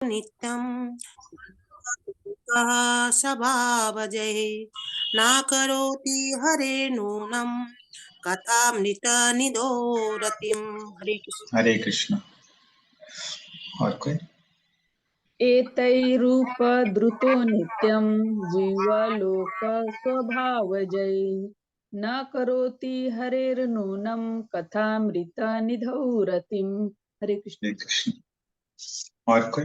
नित्यं कः स्वभावजैः न करोति हरेर्नूनं कथामृतनिधो रतिम्। हरे कृष्ण। हरे कृष्ण। और कोई? एतैरूपधृतो नित्यं जीवलोक स्वभावजै न करोति हरेर्नूनं कथामृतनिधौ रतिम्। हरे कृष्ण। हरे कृष्ण। और कोई?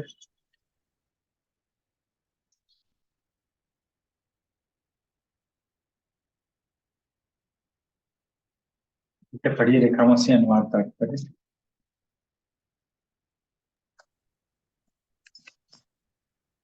पढ़िए रेखाओं से अनुवाद तात्पर्य।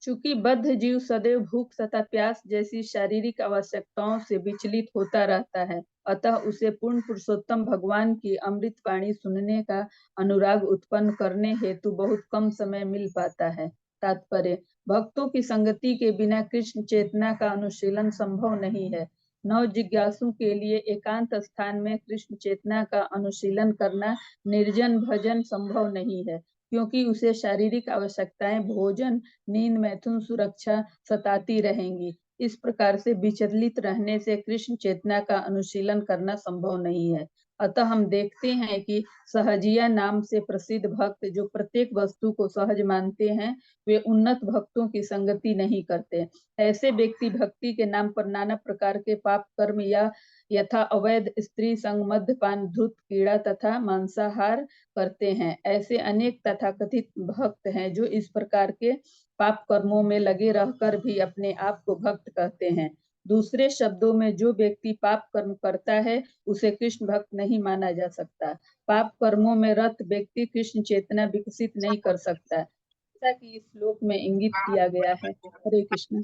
चूंकि बद्ध जीव सदैव भूख तथा प्यास जैसी शारीरिक आवश्यकताओं से विचलित होता रहता है, अतः उसे पूर्ण पुरुषोत्तम भगवान की अमृत वाणी सुनने का अनुराग उत्पन्न करने हेतु बहुत कम समय मिल पाता है। तात्पर्य: भक्तों की संगति के बिना कृष्ण चेतना का अनुशीलन संभव नहीं है। नव जिज्ञासु के लिए एकांत स्थान में कृष्ण चेतना का अनुशीलन करना निर्जन भजन संभव नहीं है, क्योंकि उसे शारीरिक आवश्यकताएं भोजन, नींद, मैथुन, सुरक्षा सताती रहेंगी। इस प्रकार से विचलित रहने से कृष्ण चेतना का अनुशीलन करना संभव नहीं है। अतः हम देखते हैं कि सहजिया नाम से प्रसिद्ध भक्त जो प्रत्येक वस्तु को सहज मानते हैं, वे उन्नत भक्तों की संगति नहीं करते। ऐसे व्यक्ति भक्ति के नाम पर नाना प्रकार के पाप कर्म या यथा अवैध स्त्री संग, मद्यपान, धूर्त, कीड़ा तथा मांसाहार करते हैं। ऐसे अनेक तथाकथित भक्त हैं जो इस प्रकार के पाप कर्मों में लगे रहकर भी अपने आप को भक्त कहते हैं। दूसरे शब्दों में, जो व्यक्ति पाप कर्म करता है उसे कृष्ण भक्त नहीं माना जा सकता। पाप कर्मों में रत व्यक्ति कृष्ण चेतना विकसित नहीं कर सकता, जैसा कि इस श्लोक में इंगित किया गया है। हरे कृष्ण।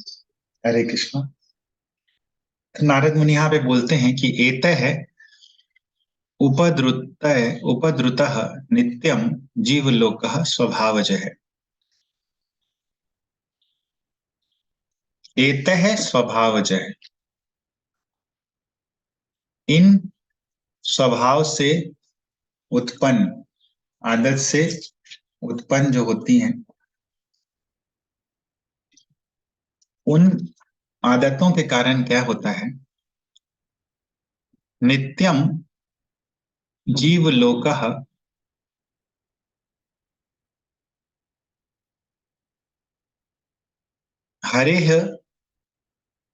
हरे कृष्ण। तो नारद मुनि यहाँ पे बोलते हैं कि एतः उपद्रुतः नित्यम जीवलोकः स्वभावजः। एतः स्वभावजः, इन स्वभाव से उत्पन्न, आदत से उत्पन्न जो होती हैं, उन आदतों के कारण क्या होता है? नित्यम जीवलोकः हरेः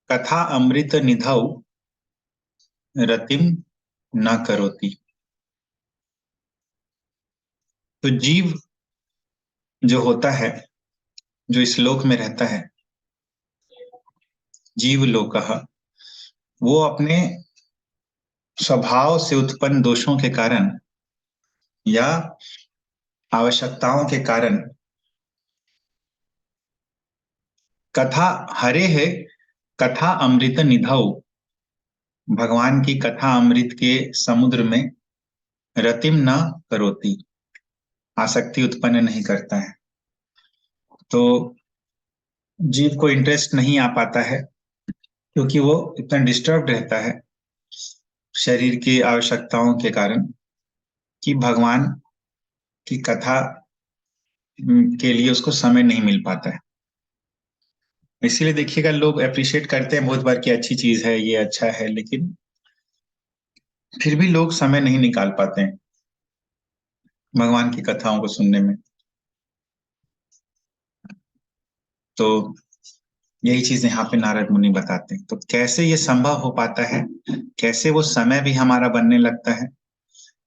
कथा अमृत निधौ रतिम न करोति। तो जीव जो होता है, जो इस लोक में रहता है, जीवलोकः, वो अपने स्वभाव से उत्पन्न दोषों के कारण या आवश्यकताओं के कारण कथा हरे है कथा अमृत निधौ, भगवान की कथा अमृत के समुद्र में रतिम न करोति, आसक्ति उत्पन्न नहीं करता है। तो जीव को इंटरेस्ट नहीं आ पाता है, क्योंकि वो इतना डिस्टर्ब रहता है शरीर की आवश्यकताओं के कारण कि भगवान की कथा के लिए उसको समय नहीं मिल पाता है। इसीलिए देखिएगा, लोग अप्रिशिएट करते हैं बहुत बार कि अच्छी चीज है, ये अच्छा है, लेकिन फिर भी लोग समय नहीं निकाल पाते हैं भगवान की कथाओं को सुनने में। तो यही चीज यहाँ पे नारद मुनि बताते हैं। तो कैसे ये संभव हो पाता है, कैसे वो समय भी हमारा बनने लगता है?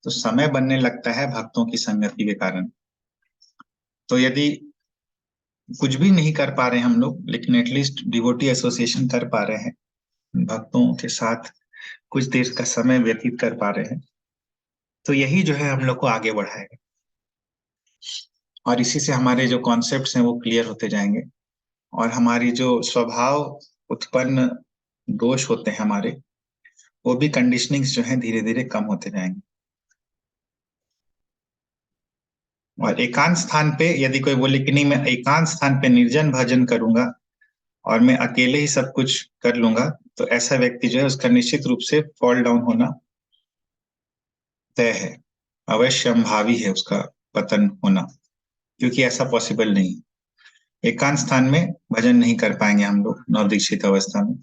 तो समय बनने लगता है भक्तों की संगति के कारण। तो यदि कुछ भी नहीं कर पा रहे हैं हम लोग, लेकिन एटलीस्ट डिवोटी एसोसिएशन कर पा रहे हैं, भक्तों के साथ कुछ देर का समय व्यतीत कर पा रहे हैं, तो यही जो है हम लोग को आगे बढ़ाएगा। और इसी से हमारे जो कॉन्सेप्ट्स हैं वो क्लियर होते जाएंगे, और हमारी जो स्वभाव उत्पन्न दोष होते हैं हमारे, वो भी कंडीशनिंग्स जो है धीरे धीरे कम होते जाएंगे। और एकांत स्थान पे यदि कोई बोले कि नहीं, मैं एकांत स्थान पे निर्जन भजन करूंगा और मैं अकेले ही सब कुछ कर लूंगा, तो ऐसा व्यक्ति जो है उसका निश्चित रूप से फॉल डाउन होना तय है, अवश्यंभावी है उसका पतन होना, क्योंकि ऐसा पॉसिबल नहीं। एकांत स्थान में भजन नहीं कर पाएंगे हम लोग नवदीक्षित अवस्था में,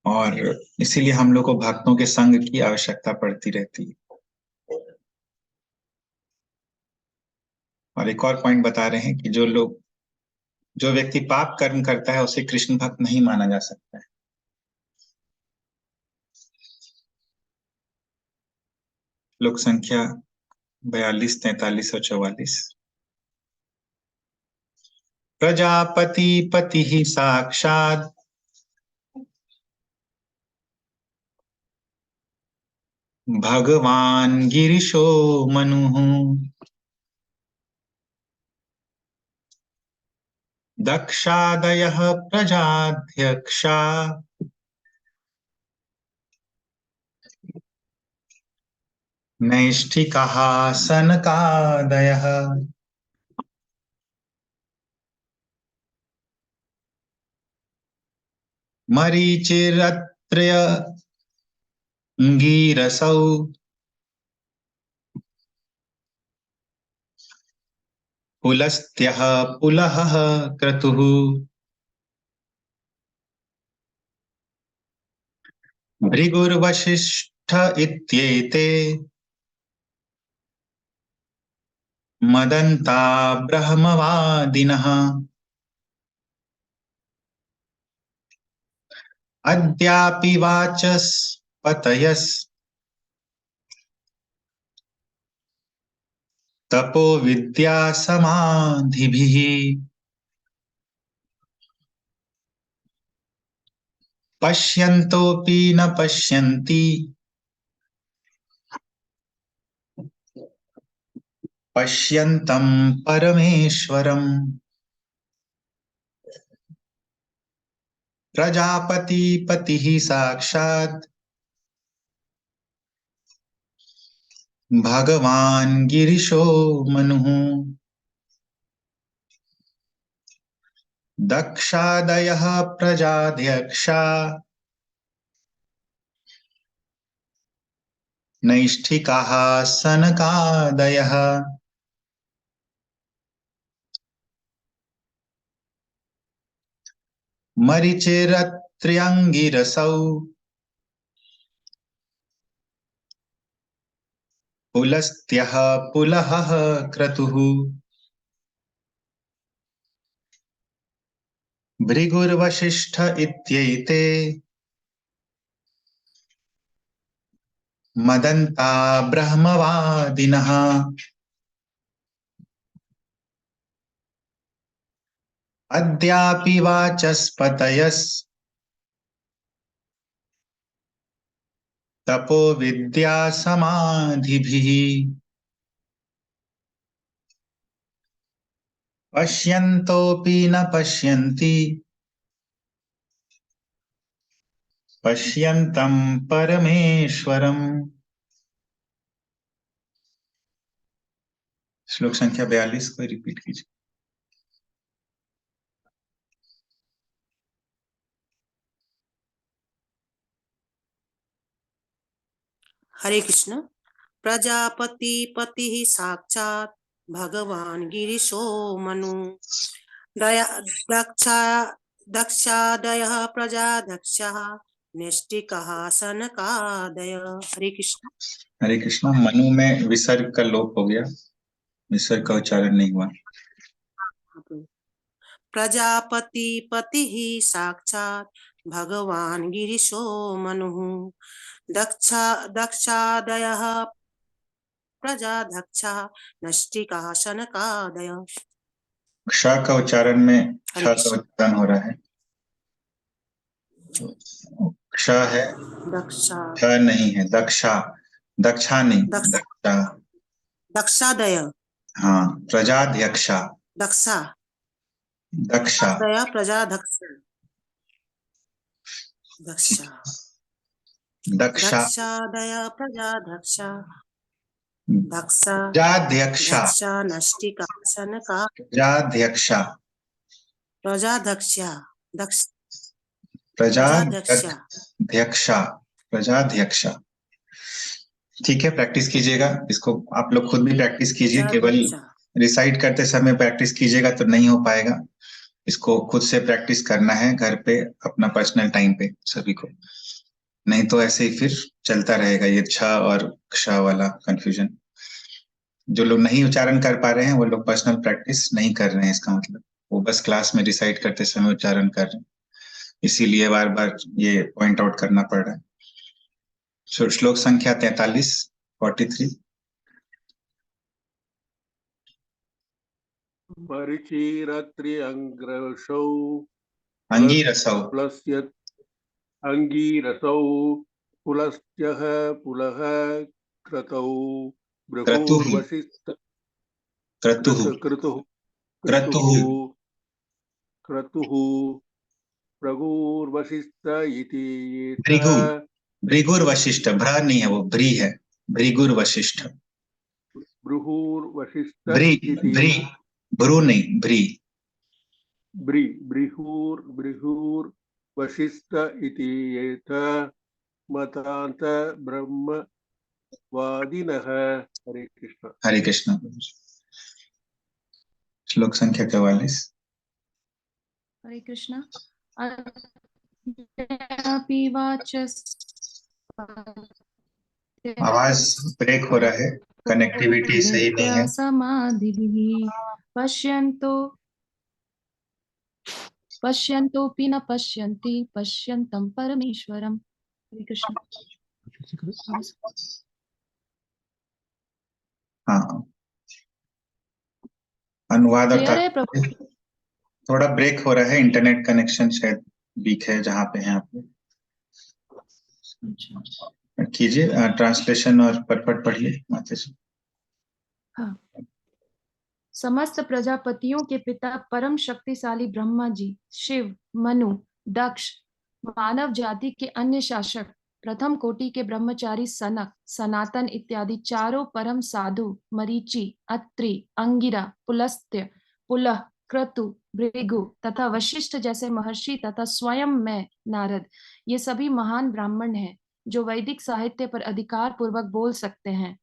और इसीलिए हम लोग को भक्तों के संग की आवश्यकता पड़ती रहती है। और एक और पॉइंट बता रहे हैं कि जो व्यक्ति पाप कर्म करता है उसे कृष्ण भक्त नहीं माना जा सकता है। श्लोक संख्या 42, 43 और 44। प्रजापति पति ही साक्षात भगवान गिरिशो मनुः दक्षादयः प्रजाध्यक्षा नैष्ठिकाः सनकादयः। मरीचिरत्र्यङ्गिरसौ पुलस्त्यः पुलहः क्रतुः भृगुर्वसिष्ठ इत्येते मदन्ता ब्रह्मवादिनः अद्यापि वाचस्पतयस् तपो विद्या समाधिभिः पश्यन्तोऽपि न पश्यन्ति पश्यन्तं परमेश्वरम्। प्रजापति पतिः साक्षात् भगवान् गिरिशो मनुः दक्षादयः प्रजाध्यक्षा नैष्ठिकाः सनकादयः। मरीचिरत्र्यङ्गिरसौ पुलस्त्यः पुलहः क्रतुः भृगुर्वसिष्ठ इत्येते मदन्ता ब्रह्मवादिनः अद्यापि वाचस्पतयस् तपो विद्या समाधिभिः पश्यन्तोऽपि न पश्यन्ति पश्यन्तं परमेश्वरम्। श्लोक संख्या 42 को रिपीट कीजिए। हरे कृष्ण। प्रजापति पति साक्षात् भगवान गिरिशो मनु दया दक्षादयः प्रजाध्यक्षः नैष्ठिकाः सनकादयः। हरे कृष्ण। हरे कृष्णा। मनु में विसर्ग का लोप हो गया, विसर्ग का उच्चारण नहीं हुआ। प्रजापति पति साक्षात् भगवान गिरिशो मनु दक्षादयः प्रजाध्यक्षः नैष्ठिकाः सनकादयः। क्ष का उच्चारण में क्ष का उच्चारण हो रहा है। क्ष है, दक्षा क्ष नहीं है। दक्षा, दक्षा नहीं, दक्षा। दक्षादय, हाँ, प्रजाध्यक्षा। दक्षा दक्षा, दया प्रजाध्यक्ष, दक्षा दक्षा, दक्षादय प्रजाध्यक्षा, दक्षा प्रजाध्यक्षा, दक्षा नैष्ठिका सनका प्रजाध्यक्षा, प्रजाध्यक्षा, दक्ष प्रजाध्यक्षा, प्रजाध्यक्षा। ठीक है, प्रैक्टिस कीजिएगा इसको, आप लोग खुद भी प्रैक्टिस कीजिए। केवल रिसाइट करते समय प्रैक्टिस कीजिएगा तो नहीं हो पाएगा। इसको खुद से प्रैक्टिस करना है घर पे, अपना पर्सनल टाइम पे सभी को, नहीं तो ऐसे ही फिर चलता रहेगा ये छ और क्ष वाला कंफ्यूजन। जो लोग नहीं उच्चारण कर पा रहे हैं वो लोग पर्सनल प्रैक्टिस नहीं कर रहे हैं, इसका मतलब वो बस क्लास में रिसाइट करते समय उच्चारण कर रहे हैं, इसीलिए बार बार ये पॉइंट आउट करना पड़ रहा है। श्लोक संख्या 43 परिचिरत्र्यङ्ग्रसौ अंगीरसौ प्लस्यत् अङ्गीरसौ पुलस्त्यः पुलः क्रतौ भृगुर्वशिष्ठ क्रतुः क्रतुः क्रतुः क्रतुः भृगुर्वशिष्ठ इति भृगु भृगुर्वशिष्ठ, भ्र नहीं है वो भ्री है, भृगुर्वशिष्ठ। भृगुर्वशिष्ठ भ्री इति भ्री भ्रू नहीं भ्री। भृगुर्वशिष्ठ इति एत मतान्त ब्रह्मवादिनः। हरे कृष्ण। हरे कृष्ण। श्लोक संख्या 44। हरे कृष्ण। अपि वाचस् आवाज ब्रेक हो रहा है, कनेक्टिविटी सही नहीं है। समाधिभिः पश्यन्तोऽपि न पश्यन्ति पश्यन्तं परमेश्वरम्। हरे कृष्ण। हाँ, अनुवाद और क्लियर है प्रभु? थोड़ा ब्रेक हो रहा है, इंटरनेट कनेक्शन शायद वीक है जहाँ पे हैं आप लोग। कीजिए ट्रांसलेशन और पटपट पढ़िए माता जी। हाँ। समस्त प्रजापतियों के पिता परम शक्तिशाली ब्रह्मा जी, शिव, मनु, दक्ष, मानव जाति के अन्य शासक, प्रथम कोटि के ब्रह्मचारी सनक, सनातन इत्यादि चारों परम साधु, मरीचि, अत्रि, अंगिरा, पुलस्त्य, पुलह, क्रतु, भृगु तथा वशिष्ठ जैसे महर्षि तथा स्वयं मैं नारद, ये सभी महान ब्राह्मण हैं जो वैदिक साहित्य पर अधिकार पूर्वक बोल सकते हैं।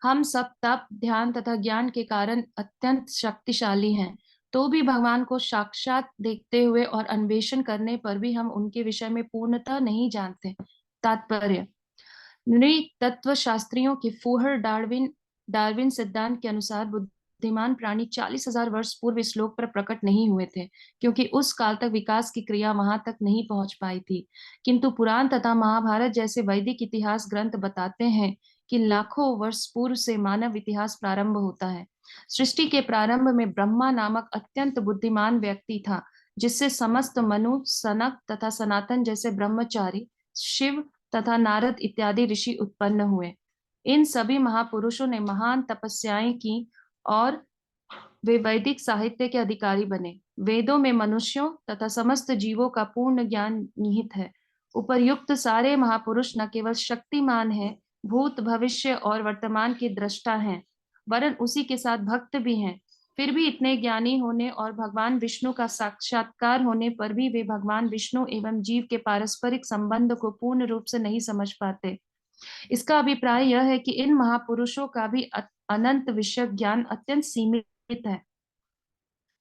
हम सब तप, ध्यान तथा ज्ञान के कारण अत्यंत शक्तिशाली हैं, तो भी भगवान को साक्षात देखते हुए और अन्वेषण करने पर भी हम उनके विषय में पूर्णतः नहीं जानते। तात्पर्य: नृतत्व शास्त्रियों के फूहर डार्विन सिद्धांत के अनुसार बुद्धिमान प्राणी 40,000 वर्ष पूर्व इस लोक पर प्रकट नहीं हुए थे, क्योंकि उस काल तक विकास की क्रिया वहां तक नहीं पहुंच पाई थी। किंतु पुराण तथा महाभारत जैसे वैदिक इतिहास ग्रंथ बताते हैं कि लाखों वर्ष पूर्व से मानव इतिहास प्रारंभ होता है। सृष्टि के प्रारंभ में ब्रह्मा नामक अत्यंत बुद्धिमान व्यक्ति था, जिससे समस्त मनु, सनक तथा सनातन जैसे ब्रह्मचारी, शिव तथा नारद इत्यादि ऋषि उत्पन्न हुए। इन सभी महापुरुषों ने महान तपस्याएं की और वे वैदिक साहित्य के अधिकारी बने। वेदों में मनुष्यों तथा समस्त जीवों का पूर्ण ज्ञान निहित है। उपर्युक्त सारे महापुरुष न केवल शक्तिमान हैं, भूत, भविष्य और वर्तमान के दृष्टा हैं, वरन उसी के साथ भक्त भी हैं। फिर भी इतने ज्ञानी होने और भगवान विष्णु का साक्षात्कार होने पर भी वे भगवान विष्णु एवं जीव के पारस्परिक संबंध को पूर्ण रूप से नहीं समझ पाते। इसका अभिप्राय यह है कि इन महापुरुषों का भी अनंत विषय ज्ञान अत्यंत सीमित है।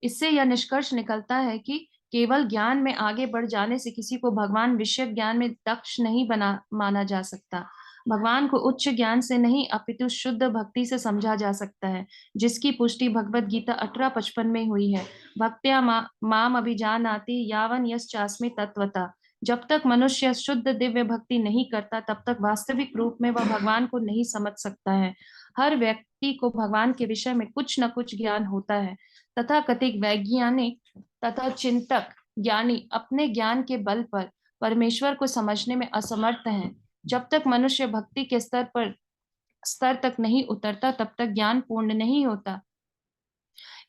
इससे यह निष्कर्ष निकलता है कि केवल ज्ञान में आगे बढ़ जाने से किसी को भगवान विषय ज्ञान में दक्ष नहीं माना जा सकता। भगवान को उच्च ज्ञान से नहीं अपितु शुद्ध भक्ति से समझा जा सकता है, जिसकी पुष्टि भगवद गीता 18:55 में हुई है। भक्त्या माम अभिजानाति यावन यश्चास्मि तत्वतः। जब तक मनुष्य शुद्ध दिव्य भक्ति नहीं करता, तब तक वास्तविक रूप में वह भगवान को नहीं समझ सकता है। हर व्यक्ति को भगवान के विषय में कुछ न कुछ ज्ञान होता है। तथा कथित वैज्ञानिक तथा चिंतक ज्ञानी अपने ज्ञान के बल पर परमेश्वर को समझने में असमर्थ हैं। जब तक मनुष्य भक्ति के स्तर तक नहीं उतरता, तब तक ज्ञान पूर्ण नहीं होता।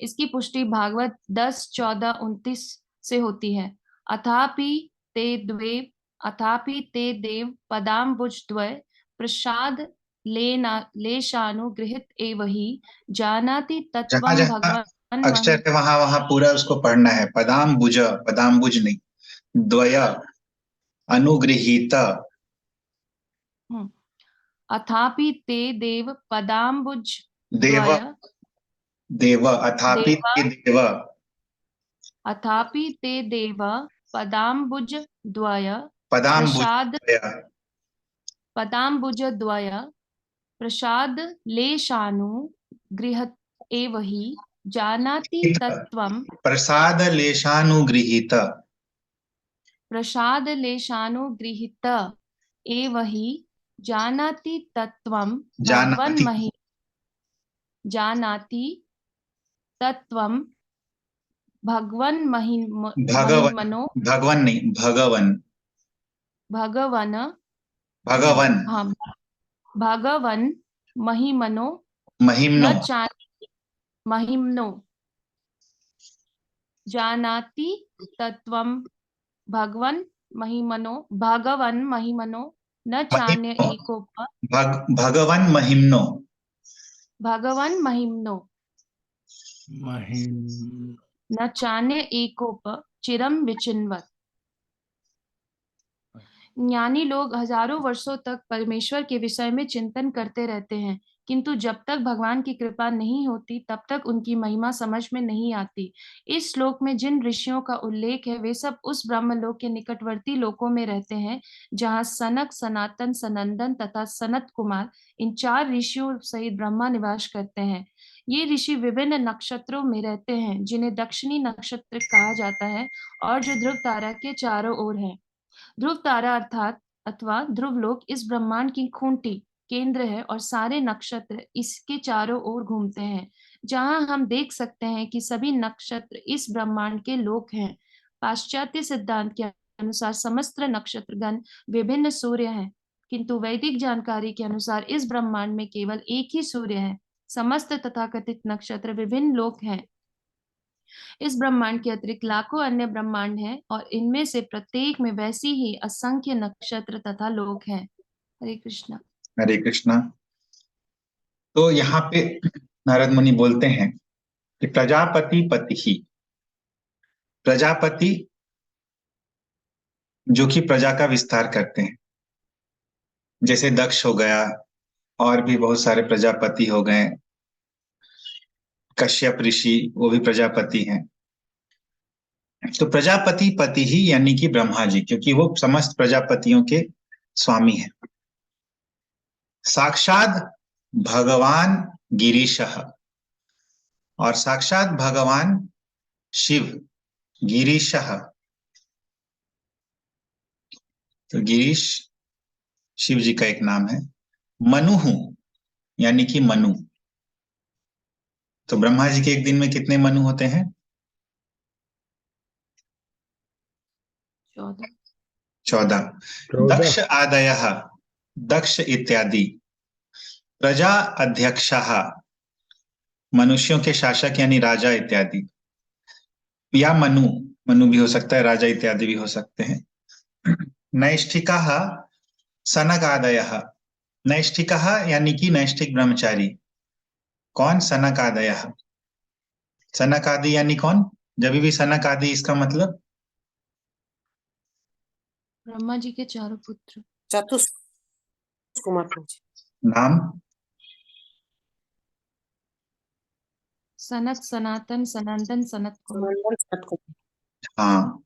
इसकी पुष्टि भागवत 10:14-29 से होती है। अथापि ते देव पदाम्बुजद्वय प्रसाद लेशानुगृहीत एव हि जानाति तत्त्वं भगवान् अक्षर है वहां पूरा उसको पढ़ना है। पदाम्बुज नहीं, द्वय अनुगृहीत। अथापि ते देव पदाम्बुज देव देव अथापि ते देव अथापि ते देव पदाम्बुजद्वय पदाम्बुज पदाम्बुजद्वय प्रसादलेशानुगृहीत एव हि जानाति तत्त्वं प्रसादलेशानुगृहीत प्रसादलेशानुगृहीत एव हि जानाति तत्त्वं जानाति जानाति तत्त्वं भगवन् भगवन महिमनो भगवन नहीं भगवन भगवन भगवन हाँ भगवन् महिमनो महिम्नो न जानाति महिम्नो जानाति तत्त्वं भगवन् महिमनो न चान्य एकोप भगवन महिम्नो भगवन् महिम्नो न चान्य एकोप चिरम विचिन्वत्। ज्ञानी लोग हजारों वर्षों तक परमेश्वर के विषय में चिंतन करते रहते हैं, किंतु जब तक भगवान की कृपा नहीं होती तब तक उनकी महिमा समझ में नहीं आती। इस श्लोक में जिन ऋषियों का उल्लेख है वे सब उस ब्रह्मलोक के निकटवर्ती लोकों में रहते हैं जहां सनक, सनातन, सनंदन तथा सनत कुमार इन 4 ऋषियों सहित ब्रह्मा निवास करते हैं। ये ऋषि विभिन्न नक्षत्रों में रहते हैं जिन्हें दक्षिणी नक्षत्र कहा जाता है और जो ध्रुव तारा के चारों ओर है। ध्रुव तारा अथवा ध्रुवलोक इस ब्रह्मांड की खूंटी केंद्र है और सारे नक्षत्र इसके चारों ओर घूमते हैं। जहां हम देख सकते हैं कि सभी नक्षत्र इस ब्रह्मांड के लोक हैं। पाश्चात्य सिद्धांत के अनुसार समस्त नक्षत्रगण विभिन्न सूर्य हैं, किंतु वैदिक जानकारी के अनुसार इस ब्रह्मांड में केवल एक ही सूर्य है। समस्त तथाकथित नक्षत्र विभिन्न लोक हैं। इस ब्रह्मांड के अतिरिक्त लाखों अन्य ब्रह्मांड हैं और इनमें से प्रत्येक में वैसी ही असंख्य नक्षत्र तथा लोक हैं। हरे कृष्णा। हरे कृष्णा। तो यहाँ पे नारद मुनि बोलते हैं कि प्रजापति पति ही, प्रजापति जो कि प्रजा का विस्तार करते हैं, जैसे दक्ष हो गया और भी बहुत सारे प्रजापति हो गए, कश्यप ऋषि वो भी प्रजापति हैं। तो प्रजापति पति ही यानी कि ब्रह्मा जी, क्योंकि वो समस्त प्रजापतियों के स्वामी हैं। साक्षात भगवान गिरीशः, और साक्षात भगवान शिव गिरीशः, तो गिरीश शिव जी का एक नाम है। मनुः यानी कि मनु, तो ब्रह्मा जी के एक दिन में कितने मनु होते हैं? 14। दक्ष आदयः, दक्ष इत्यादि प्रजा अध्यक्षः, मनुष्यों के शासक यानी राजा इत्यादि, या मनु, मनु भी हो सकता है, राजा इत्यादि भी हो सकते हैं। नैष्ठिकः सनकादयः, नैष्ठिकः यानी कि नैष्ठिक ब्रह्मचारी। कौन? सनकादयः। सनक आदि यानी कौन? जब भी सनक आदि इसका मतलब ब्रह्मा जी के चारों पुत्र। चतुष्कुमार नाम सनक, सनातन, सनंदन, सनत कुमार। हाँ।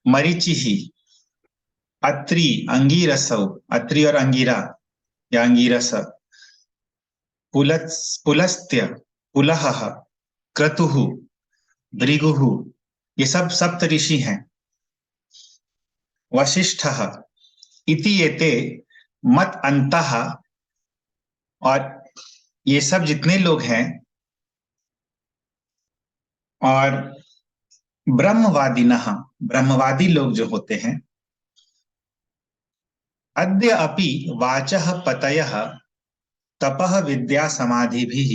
मरीचिहि, अत्रि, अंगीरसौ, अत्रि और अंगीरा या अंगीरस, पुलस्त्य, पुलहः, क्रतुः, भृगुः, ये सब सप्त ऋषि हैं। वशिष्ठः इति एते मत अंतः, और ये सब जितने लोग हैं, और ब्रह्मवादिनः, ब्रह्मवादी लोग जो होते हैं, अद्य अपि वाचः पतयः तपः विद्या समाधिभिः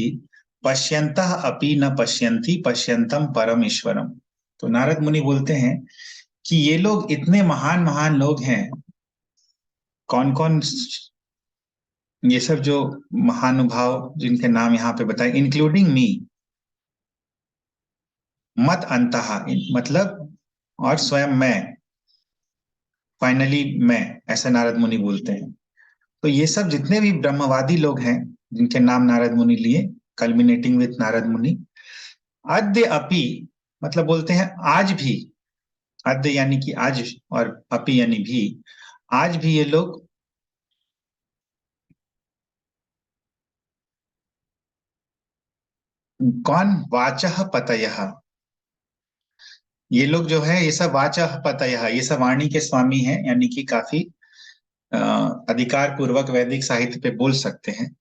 पश्यन्तः अपि न पश्यन्ति पश्यन्तं परमेश्वरम। तो नारद मुनि बोलते हैं कि ये लोग इतने महान महान लोग हैं। कौन कौन? ये सब जो महानुभाव जिनके नाम यहाँ पे बताए, इंक्लूडिंग मी, मत अंतः मतलब और स्वयं मैं, फाइनली मैं, ऐसा नारद मुनि बोलते हैं। तो ये सब जितने भी ब्रह्मवादी लोग हैं जिनके नाम नारद मुनि लिए, कल्मिनेटिंग विथ नारद मुनि। अद्य अपि मतलब बोलते हैं आज भी, अद्य यानी कि आज और अपि यानी भी, आज भी ये लोग कौन, वाचः पतयः, ये लोग जो है ये सब वाचः पतयः, ये सब वाणी के स्वामी हैं, यानी कि काफी अधिकार पूर्वक वैदिक साहित्य पे बोल सकते हैं।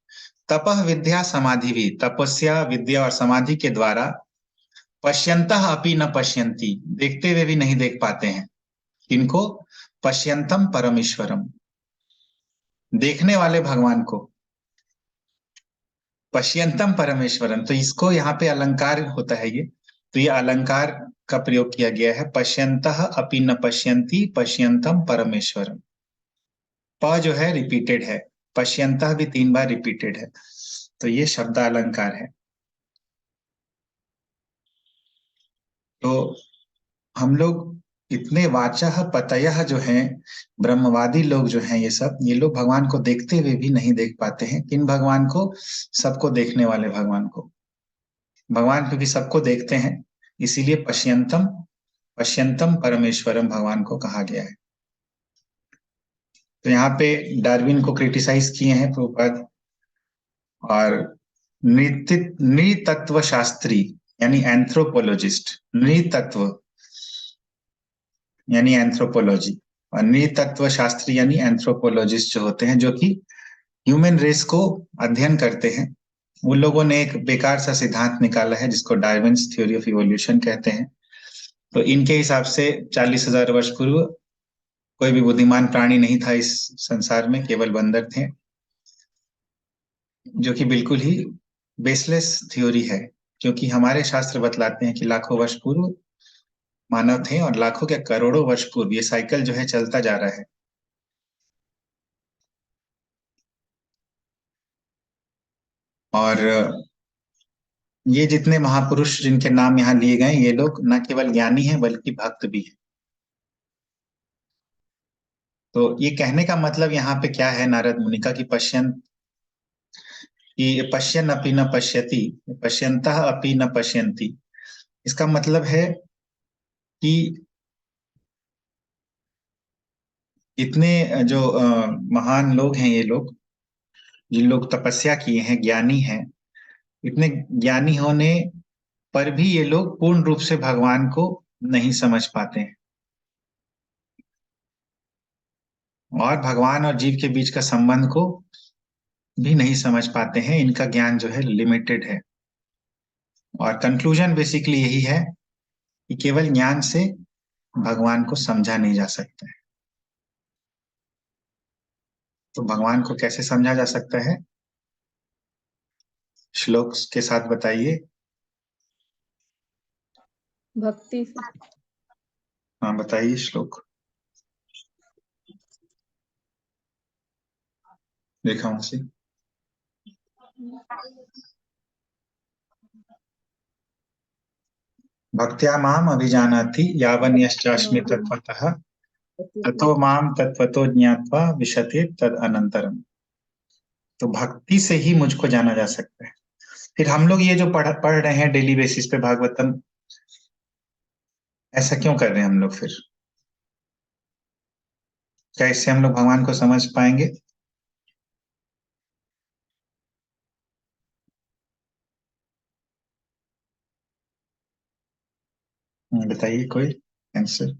तपः विद्या समाधि भी, तपस्या विद्या और समाधि के द्वारा पश्यन्तः अपि न पश्यन्ति, देखते हुए भी नहीं देख पाते हैं। किनको? पश्यन्तम परमेश्वरम, देखने वाले भगवान को। पश्यन्तम परमेश्वरम, तो इसको यहाँ पे अलंकार होता है ये, तो ये अलंकार का प्रयोग किया गया है। पश्यन्तः अपि न पश्यन्ति पश्यन्तम परमेश्वरम। प जो है रिपीटेड है, पश्यन्तः भी 3 बार रिपीटेड है, तो ये शब्द अलंकार है। तो हम लोग इतने वाचः पतयः जो हैं, ब्रह्मवादी लोग जो हैं, ये लोग भगवान को देखते हुए भी नहीं देख पाते हैं। किन भगवान को? सबको देखने वाले भगवान को। भगवान क्योंकि सबको देखते हैं, इसीलिए पश्यंतम पश्यंतम परमेश्वरम भगवान को कहा गया है। तो यहाँ पे डार्विन को क्रिटिसाइज किए हैं प्रभुपाद, और नृतत्व शास्त्री यानी एंथ्रोपोलॉजिस्ट, नृतत्व यानी एंथ्रोपोलॉजी, और नृतत्व शास्त्री यानी एंथ्रोपोलॉजिस्ट जो होते हैं, जो कि ह्यूमन रेस को अध्ययन करते हैं, उन लोगों ने एक बेकार सा सिद्धांत निकाला है जिसको डार्विन्स थ्योरी ऑफ इवोल्यूशन कहते हैं। तो इनके हिसाब से 40,000 वर्ष पूर्व कोई भी बुद्धिमान प्राणी नहीं था इस संसार में, केवल बंदर थे, जो कि बिल्कुल ही बेसलेस थ्योरी है, क्योंकि हमारे शास्त्र बतलाते हैं कि लाखों वर्ष पूर्व मानव थे, और लाखों क्या करोड़ों वर्ष पूर्व ये साइकिल जो है चलता जा रहा है। और ये जितने महापुरुष जिनके नाम यहाँ लिए गए, ये लोग न केवल ज्ञानी हैं बल्कि भक्त भी हैं। तो ये कहने का मतलब यहाँ पे क्या है नारद मुनि का, कि पश्यन अपि न पश्यति, पश्यन्तः अपि न पश्यन्ति। इसका मतलब है कि इतने जो महान लोग हैं, ये लोग जिन लोग तपस्या किए हैं, ज्ञानी हैं, इतने ज्ञानी होने पर भी ये लोग पूर्ण रूप से भगवान को नहीं समझ पाते हैं, और भगवान और जीव के बीच का संबंध को भी नहीं समझ पाते हैं। इनका ज्ञान जो है लिमिटेड है, और कंक्लूजन बेसिकली यही है कि केवल ज्ञान से भगवान को समझा नहीं जा सकता है। तो भगवान को कैसे समझा जा सकता है? श्लोक के साथ बताइए। भक्ति से। हाँ बताइए श्लोक, देखा उनसे। भक्त्या माम अभिजानाति यावन्यश्चास्मि तत्त्वतः ततो माम तत्त्वतो ज्ञात्वा विशते तद अनंतरम। तो भक्ति से ही मुझको जाना जा सकता है। फिर हम लोग ये जो पढ़ रहे हैं डेली बेसिस पे भागवतम, ऐसा क्यों कर रहे हैं हम लोग? फिर क्या इससे हम लोग भगवान को समझ पाएंगे? बताइए कोई answer.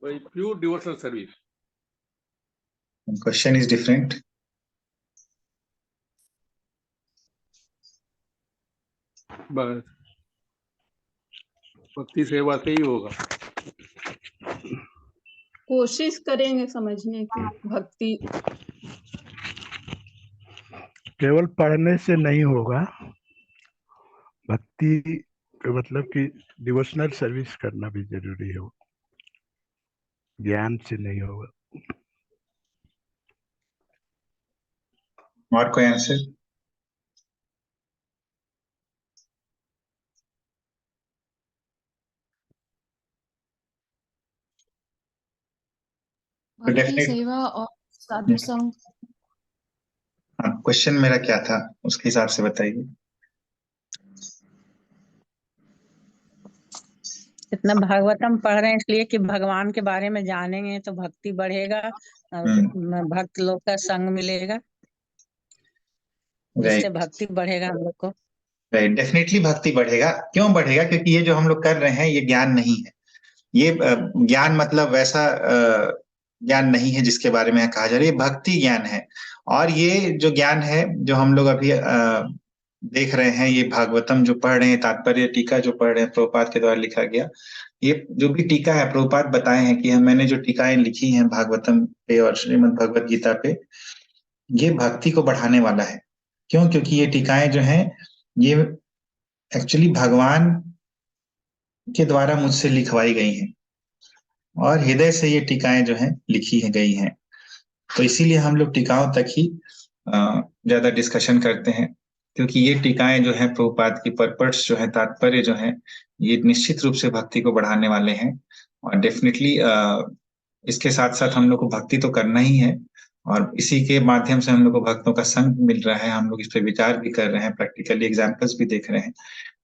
by pure devotional service. Question is different. बस भक्ति सेवा से ही होगा। कोशिश करेंगे समझने की। भक्ति केवल पढ़ने से नहीं होगा, भक्ति मतलब कि डिवोशनल सर्विस करना भी जरूरी है, ज्ञान से नहीं होगा। और कोई आंसर? भक्ति डेफिनेट सेवा और साधु संग। हाँ, क्वेश्चन मेरा क्या था उसके हिसाब से बताइए। इतना भागवतम पढ़ रहे हैं इसलिए कि भगवान के बारे में जानेंगे तो भक्ति बढ़ेगा और भक्त लोग का संग मिलेगा, जिससे राइट भक्ति बढ़ेगा हम लोग को। राइट, डेफिनेटली भक्ति बढ़ेगा। क्यों बढ़ेगा? क्योंकि ये जो हम लोग कर रहे हैं ये ज्ञान नहीं है। ये ज्ञान मतलब वैसा ज्ञान नहीं है जिसके बारे में कहा जा रहा है, ये भक्ति ज्ञान है। और ये जो ज्ञान है जो हम लोग अभी देख रहे हैं, ये भागवतम जो पढ़ रहे हैं, तात्पर्य टीका जो पढ़ रहे हैं, प्रभुपाद के द्वारा लिखा गया, ये जो भी टीका है प्रभुपाद बताए हैं कि मैंने जो टीकाएं लिखी हैं भागवतम पे और श्रीमद् भगवत गीता पे, ये भक्ति को बढ़ाने वाला है। क्यों? क्योंकि ये टीकाएं जो हैं ये एक्चुअली भगवान के द्वारा मुझसे लिखवाई गई हैं और हृदय से ये टीकाएं जो हैं लिखी है गई हैं। तो इसीलिए हम लोग टीकाओं तक ही ज्यादा डिस्कशन करते हैं, क्योंकि ये टीकाएं जो हैं प्रभुपाद की पर्पट्स जो है, तात्पर्य जो है, ये निश्चित रूप से भक्ति को बढ़ाने वाले हैं। और डेफिनेटली इसके साथ साथ हम लोग को भक्ति तो करना ही है, और इसी के माध्यम से हम लोग को भक्तों का संग मिल रहा है। हम लोग इस पर विचार भी कर रहे हैं, प्रैक्टिकली एग्जाम्पल्स भी देख रहे हैं।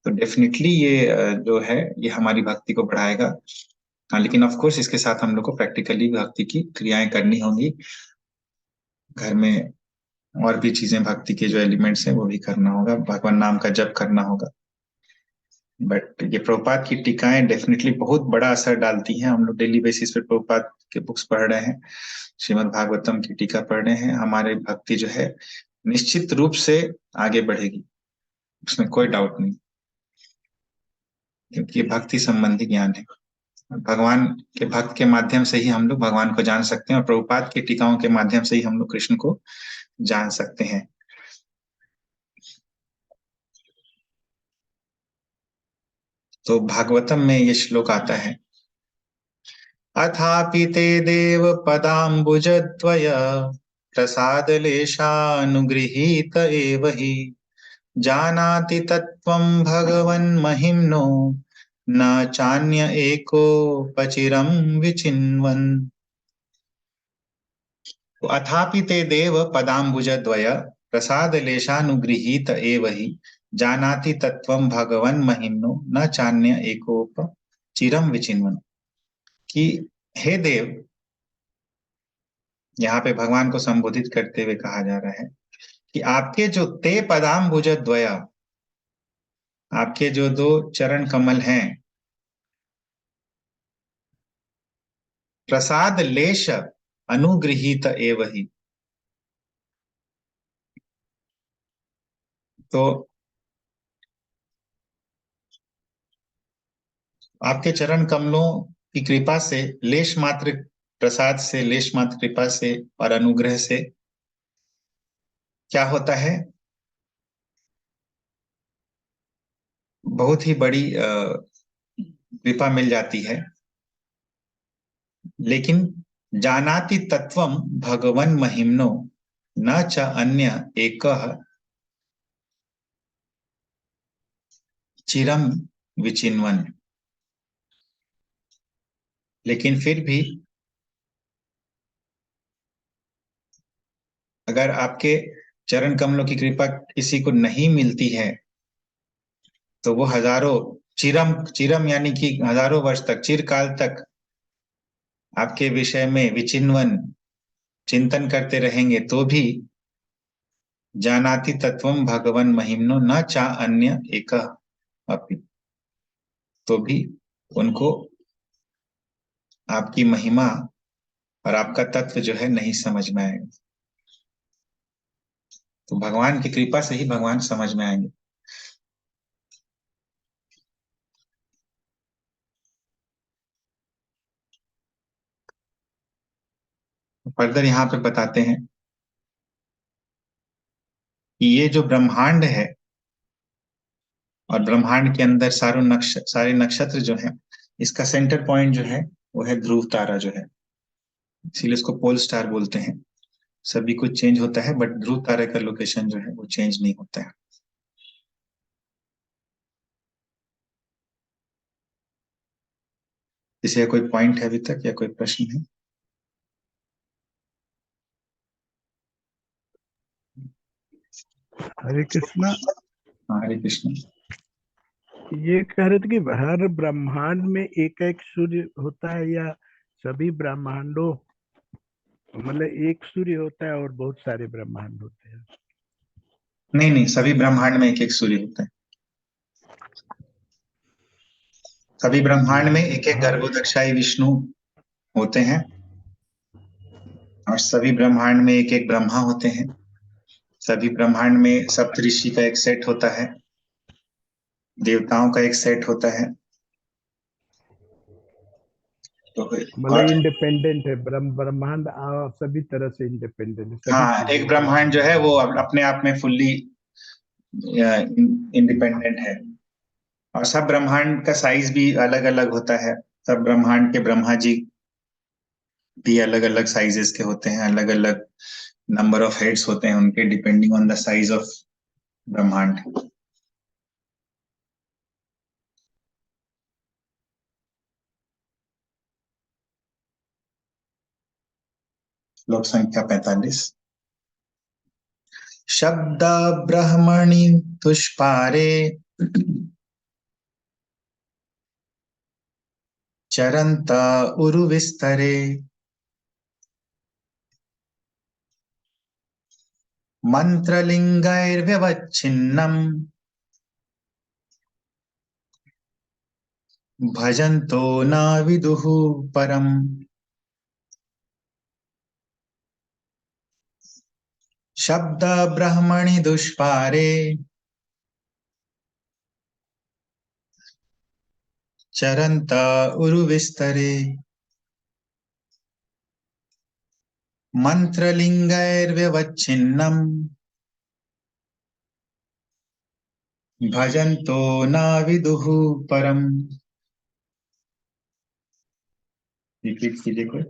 तो डेफिनेटली ये जो है ये हमारी भक्ति को बढ़ाएगा। हाँ, लेकिन ऑफ कोर्स इसके साथ हम लोग को प्रैक्टिकली भक्ति की क्रियाएं करनी होंगी, घर में और भी चीजें भक्ति के जो एलिमेंट्स हैं वो भी करना होगा, भगवान नाम का जप करना होगा। बट ये प्रभुपाद की टीकाएं डेफिनेटली बहुत बड़ा असर डालती हैं। हम लोग डेली बेसिस पे प्रभुपाद के बुक्स पढ़ रहे हैं, श्रीमद् भागवतम की टीका पढ़ रहे हैं, हमारे भक्ति जो है निश्चित रूप से आगे बढ़ेगी, उसमें कोई डाउट नहीं, क्योंकि ये भक्ति संबंधी ज्ञान है। भगवान के भक्त के माध्यम से ही हम लोग भगवान को जान सकते हैं, और प्रभुपाद की टीकाओं के माध्यम से ही हम लोग कृष्ण को जान सकते हैं। तो भागवतम में ये श्लोक आता है, अथापि ते देव पदाम्बुजद्वय प्रसादलेशानुगृहीत एव हि जानाति तत्त्वं भगवन्महिम्नो न चान्य एकोपचिरं विचिन्वन्। तो अथापि ते देव पदाम्बुजद्वय प्रसादलेशानुगृहीत एव हि जानाति तत्त्वं भगवन्महिम्नो न चान्य एकोपचिरं विचिन्वन्। कि हे देव, यहाँ पे भगवान को संबोधित करते हुए कहा जा रहा है कि आपके जो ते पदाम्बुज द्वया, आपके जो दो चरण कमल हैं, प्रसाद लेश अनुगृहीत एव ही, तो आपके चरण कमलों की कृपा से, लेश मात्र प्रसाद से, लेश मात्र कृपा से और अनुग्रह से क्या होता है, बहुत ही बड़ी कृपा मिल जाती है। लेकिन जानाति तत्वम भगवन महिम्नो न च अन्य एकः चिरम विचिन्वन। लेकिन फिर भी अगर आपके चरण कमलों की कृपा किसी को नहीं मिलती है तो वो हजारों चिरम, चिरम यानी कि हजारों वर्ष तक, चिरकाल तक आपके विषय में विचिन्वन चिंतन करते रहेंगे, तो भी जानाति तत्वम भगवन महिम्नो न चा अन्य एक अपि, तो भी उनको आपकी महिमा और आपका तत्व जो है नहीं समझ में आएगा। तो भगवान की कृपा से ही भगवान समझ में आएंगे। फर्दर यहाँ पे बताते हैं कि ये जो ब्रह्मांड है और ब्रह्मांड के अंदर सारे नक्षत्र जो है, इसका सेंटर पॉइंट जो है वो है ध्रुव तारा जो है, इसीलिए इसको पोल स्टार बोलते हैं। सभी कुछ चेंज होता है बट ध्रुव तारे का लोकेशन जो है वो चेंज नहीं होता है। किसी का कोई पॉइंट है अभी तक या कोई प्रश्न है? हरे कृष्णा। हरे कृष्ण। ये कह रहे थे कि हर ब्रह्मांड में एक एक सूर्य होता है या सभी ब्रह्मांडों, मतलब एक सूर्य होता है और बहुत सारे ब्रह्मांड होते हैं? नहीं नहीं, सभी ब्रह्मांड में एक एक सूर्य होता है। सभी ब्रह्मांड में एक एक गर्भोदक्षाई विष्णु होते हैं, और सभी ब्रह्मांड में एक एक ब्रह्मा होते हैं। सभी ब्रह्मांड में सप्तऋषि का एक सेट होता है, देवताओं का एक सेट होता है। तो मतलब इंडिपेंडेंट है ब्रह्मांड, सभी तरह से इंडिपेंडेंट है, सभी हाँ, चीजों एक से। ब्रह्मांड जो है वो अपने आप में फुल्ली इंडिपेंडेंट है। और सब ब्रह्मांड का साइज भी अलग अलग होता है। सब ब्रह्मांड के ब्रह्मा जी भी अलग अलग साइजेस के होते हैं, अलग अलग नंबर ऑफ हेड्स होते हैं उनके, depending on the size of ब्रह्मांड। श्लोक संख्या 45। शब्द ब्रह्मणि तुष्पारे चरंत उरुविस्तरे मंत्रलिंगैर्व्यवच्छिन्नम् भजन्तो न विदुः परम्। शब्द ब्रह्मणि दुष्पारे चरंत उरुविस्तरे मंत्रलिंगैर्व्यवच्छिन्नम् भजन्तो न विदुः परम्। रिपीट कीजिए कोई।